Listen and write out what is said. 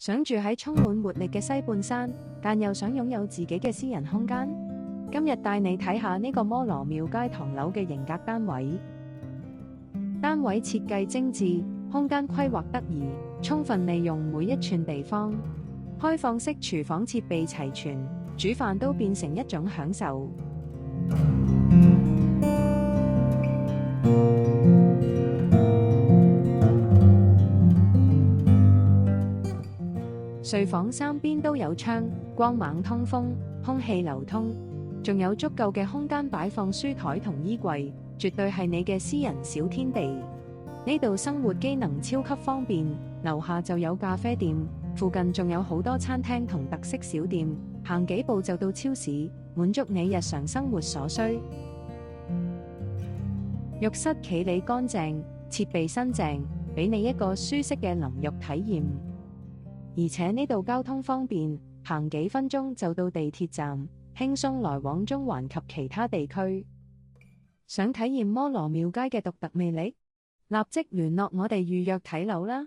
想住喺充滿活力嘅西半山，但又想擁有自己嘅私人空間？今日帶你睇下呢個摩羅廟街唐樓嘅型格單位。單位設計精緻，空間規劃得宜，充分利用每一寸地方。開放式廚房設備齊全，煮飯都變成一種享受。睡房三邊都有窗，光猛通風，空氣流通，仲有足夠嘅空間擺放書枱同衣櫃，絕對係你嘅私人小天地。呢度生活機能超級方便，樓下就有咖啡店，附近仲有好多餐廳同特色小店，行幾步就到超市，滿足你日常生活所需。浴室企理乾淨，設備新淨，俾你一個舒適嘅淋浴體驗。而且呢度交通方便，行幾分鐘就到地鐵站，輕鬆來往中環及其他地區。想體驗摩羅廟街嘅獨特魅力？立即聯絡我哋預約睇樓啦！